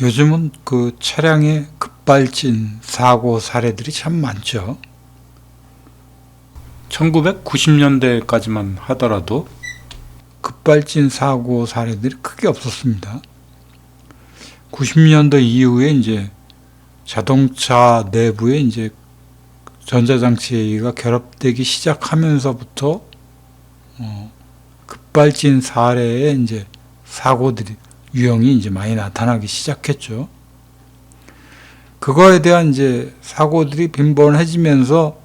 요즘은 그 차량의 급발진 사고 사례들이 참 많죠. 1990년대까지만 하더라도 급발진 사고 사례들이 크게 없었습니다. 90년대 이후에 이제 자동차 내부에 이제 전자장치가 결합되기 시작하면서부터 급발진 사례의 이제 사고들이 유형이 이제 많이 나타나기 시작했죠. 그거에 대한 이제 사고들이 빈번해지면서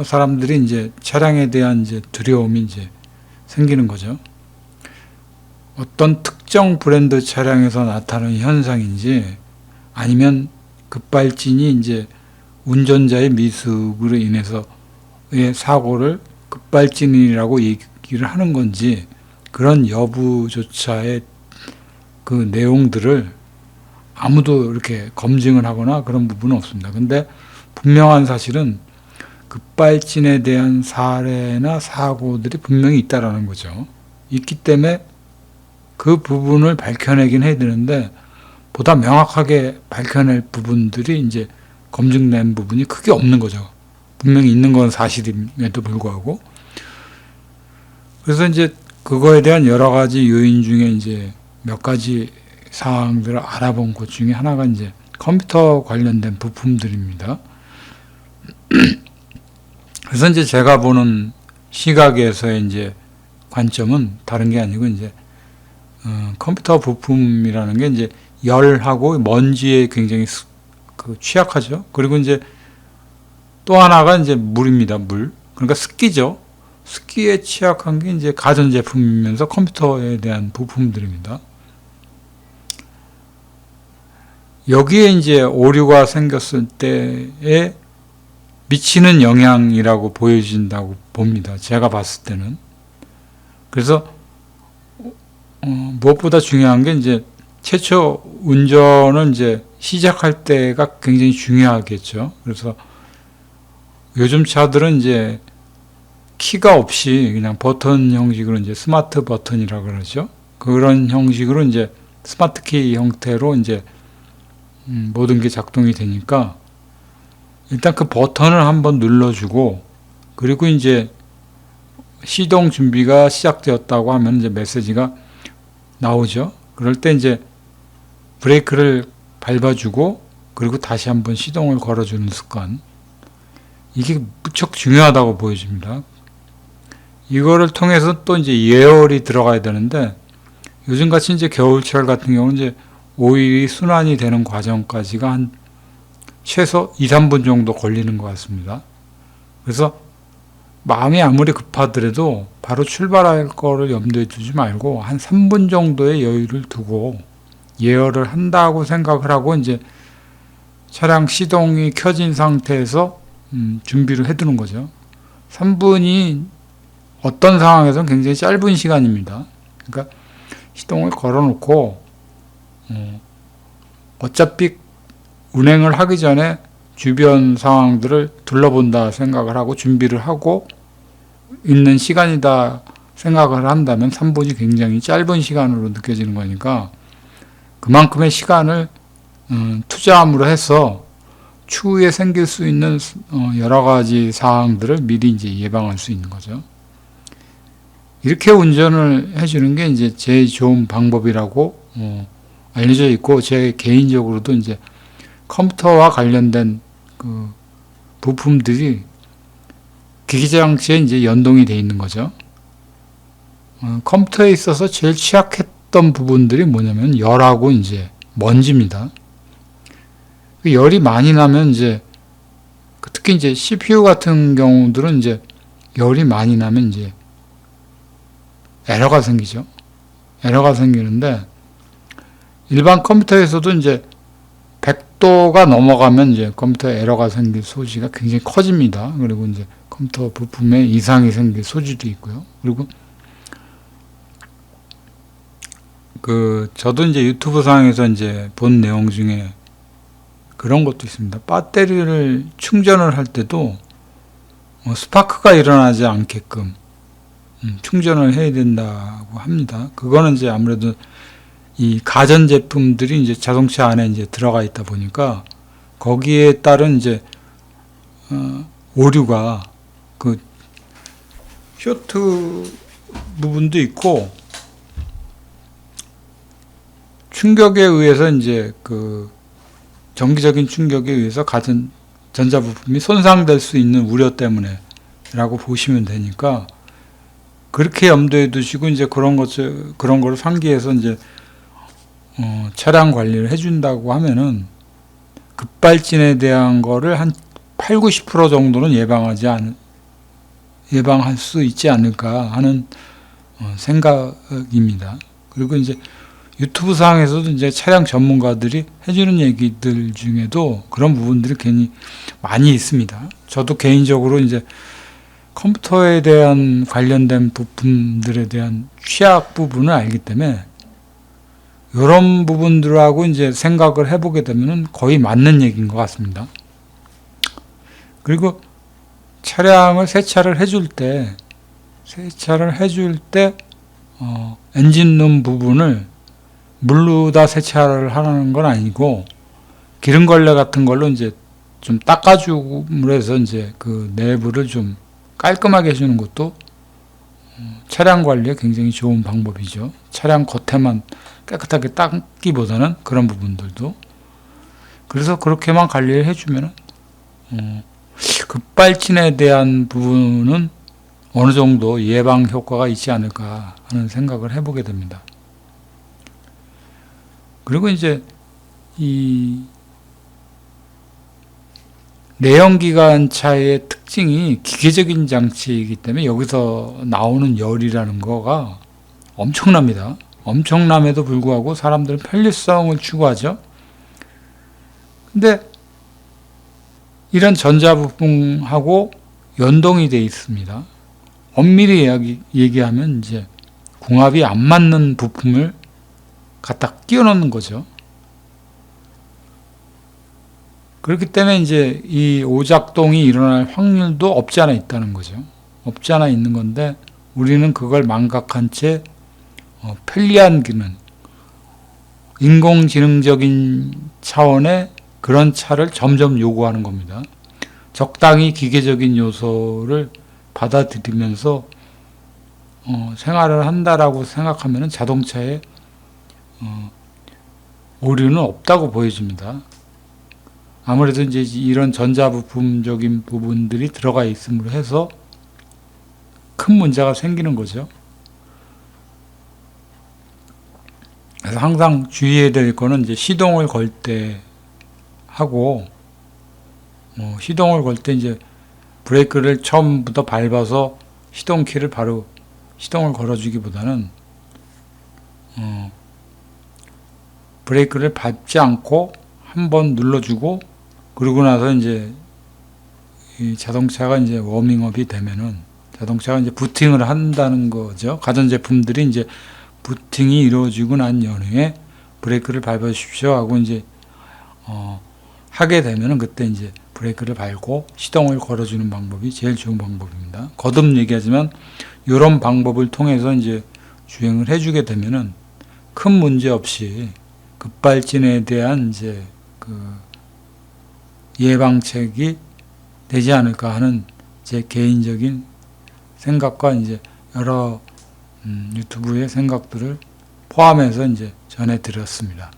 사람들이 이제 차량에 대한 이제 두려움이 이제 생기는 거죠. 어떤 특정 브랜드 차량에서 나타나는 현상인지 아니면 급발진이 이제 운전자의 미숙으로 인해서의 사고를 급발진이라고 얘기를 하는 건지 그런 여부조차의 그 내용들을 아무도 이렇게 검증을 하거나 그런 부분은 없습니다. 근데 분명한 사실은 급발진에 대한 사례나 사고들이 분명히 있다라는 거죠. 있기 때문에 그 부분을 밝혀내긴 해야 되는데 보다 명확하게 밝혀낼 부분들이 이제 검증된 부분이 크게 없는 거죠. 분명히 있는 건 사실임에도 불구하고. 그래서 이제 그거에 대한 여러 가지 요인 중에 이제 몇 가지 사항들을 알아본 것 중에 하나가 이제 컴퓨터 관련된 부품들입니다. 그래서 이제 제가 보는 시각에서의 이제 관점은 다른 게 아니고 이제 컴퓨터 부품이라는 게 이제 열하고 먼지에 굉장히 취약하죠. 그리고 이제 또 하나가 이제 물입니다. 물. 그러니까 습기죠. 습기에 취약한 게 이제 가전제품이면서 컴퓨터에 대한 부품들입니다. 여기에 이제 오류가 생겼을 때에 미치는 영향이라고 보여진다고 봅니다. 제가 봤을 때는. 그래서 무엇보다 중요한 게 이제 최초 운전을 이제 시작할 때가 굉장히 중요하겠죠. 그래서 요즘 차들은 이제 키가 없이 그냥 버튼 형식으로 이제 스마트 버튼이라고 그러죠. 그런 형식으로 이제 스마트 키 형태로 이제 모든 게 작동이 되니까 일단 그 버튼을 한번 눌러주고 그리고 이제 시동 준비가 시작되었다고 하면 이제 메시지가 나오죠. 그럴 때 이제 브레이크를 밟아주고 그리고 다시 한번 시동을 걸어주는 습관. 이게 무척 중요하다고 보여집니다. 이거를 통해서 또 이제 예열이 들어가야 되는데 요즘같이 이제 겨울철 같은 경우는 이제 오일이 순환이 되는 과정까지가 한 최소 2, 3분 정도 걸리는 것 같습니다. 그래서 마음이 아무리 급하더라도 바로 출발할 거를 염두에 두지 말고 한 3분 정도의 여유를 두고 예열을 한다고 생각을 하고 이제 차량 시동이 켜진 상태에서 준비를 해두는 거죠. 3분이 어떤 상황에서는 굉장히 짧은 시간입니다. 그러니까 시동을 걸어놓고 어차피 운행을 하기 전에 주변 상황들을 둘러본다 생각을 하고 준비를 하고 있는 시간이다 생각을 한다면 3분이 굉장히 짧은 시간으로 느껴지는 거니까 그만큼의 시간을 투자함으로 해서 추후에 생길 수 있는 여러 가지 사항들을 미리 이제 예방할 수 있는 거죠. 이렇게 운전을 해주는 게 이제 제일 좋은 방법이라고 알려져 있고 제 개인적으로도 이제 컴퓨터와 관련된 그 부품들이 기기장치에 이제 연동이 돼 있는 거죠. 컴퓨터에 있어서 제일 취약했던 부분들이 뭐냐면 열하고 이제 먼지입니다. 열이 많이 나면 이제 특히 이제 CPU 같은 경우들은 이제 열이 많이 나면 이제 에러가 생기죠. 에러가 생기는데 일반 컴퓨터에서도 이제 100도가 넘어가면 이제 컴퓨터에 에러가 생길 소지가 굉장히 커집니다. 그리고 이제 컴퓨터 부품에 이상이 생길 소지도 있고요. 그리고 저도 이제 유튜브 상에서 이제 본 내용 중에 그런 것도 있습니다. 배터리를 충전을 할 때도 스파크가 일어나지 않게끔 충전을 해야 된다고 합니다. 그거는 이제 아무래도 이 가전 제품들이 이제 자동차 안에 이제 들어가 있다 보니까 거기에 따른 이제 오류가 그 쇼트 부분도 있고 충격에 의해서 이제 그 정기적인 충격에 의해서 가전 전자부품이 손상될 수 있는 우려 때문에라고 보시면 되니까 그렇게 염두에 두시고 이제 그런 거를 상기해서 이제 차량 관리를 해준다고 하면은 급발진에 대한 거를 한 8, 90% 정도는 예방할 수 있지 않을까 하는 생각입니다. 그리고 이제 유튜브 상에서도 이제 차량 전문가들이 해주는 얘기들 중에도 그런 부분들이 괜히 많이 있습니다. 저도 개인적으로 이제 컴퓨터에 대한 관련된 부품들에 대한 취약 부분을 알기 때문에 이런 부분들하고 이제 생각을 해보게 되면은 거의 맞는 얘기인 것 같습니다. 그리고 차량을 세차를 해줄 때 엔진룸 부분을 물로 다 세차를 하는 건 아니고 기름 걸레 같은 걸로 이제 좀 닦아주고 해서 이제 그 내부를 좀 깔끔하게 해주는 것도 차량 관리에 굉장히 좋은 방법이죠. 차량 겉에만 깨끗하게 닦기보다는 그런 부분들도. 그래서 그렇게만 관리를 해주면은 급발진에 대한 부분은 어느 정도 예방 효과가 있지 않을까 하는 생각을 해보게 됩니다. 그리고 이제 이 내연기관차의 특징이 기계적인 장치이기 때문에 여기서 나오는 열이라는 거가 엄청납니다. 엄청남에도 불구하고 사람들은 편리성을 추구하죠. 근데 이런 전자부품하고 연동이 되어 있습니다. 엄밀히 얘기하면 이제 궁합이 안 맞는 부품을 갖다 끼워 넣는 거죠. 그렇기 때문에 이제 이 오작동이 일어날 확률도 없지 않아 있다는 거죠. 없지 않아 있는 건데 우리는 그걸 망각한 채 편리한 기능, 인공지능적인 차원의 그런 차를 점점 요구하는 겁니다. 적당히 기계적인 요소를 받아들이면서 생활을 한다라고 생각하면 자동차에 오류는 없다고 보여집니다. 아무래도 이제 이런 전자부품적인 부분들이 들어가 있음으로 해서 큰 문제가 생기는 거죠. 그래서 항상 주의해야 될 거는 이제 시동을 걸 때 하고, 시동을 걸 때 이제 브레이크를 처음부터 밟아서 시동키를 바로 시동을 걸어주기보다는, 브레이크를 밟지 않고 한번 눌러주고, 그러고 나서 이제 이 자동차가 이제 워밍업이 되면은 자동차가 이제 부팅을 한다는 거죠. 가전제품들이 이제 부팅이 이루어지고 난 연후에 브레이크를 밟아 주십시오 하고 이제 하게 되면은 그때 이제 브레이크를 밟고 시동을 걸어주는 방법이 제일 좋은 방법입니다. 거듭 얘기하지만 이런 방법을 통해서 이제 주행을 해주게 되면은 큰 문제 없이 급발진에 대한 이제 그 예방책이 되지 않을까 하는 제 개인적인 생각과 이제 여러 유튜브의 생각들을 포함해서 이제 전해드렸습니다.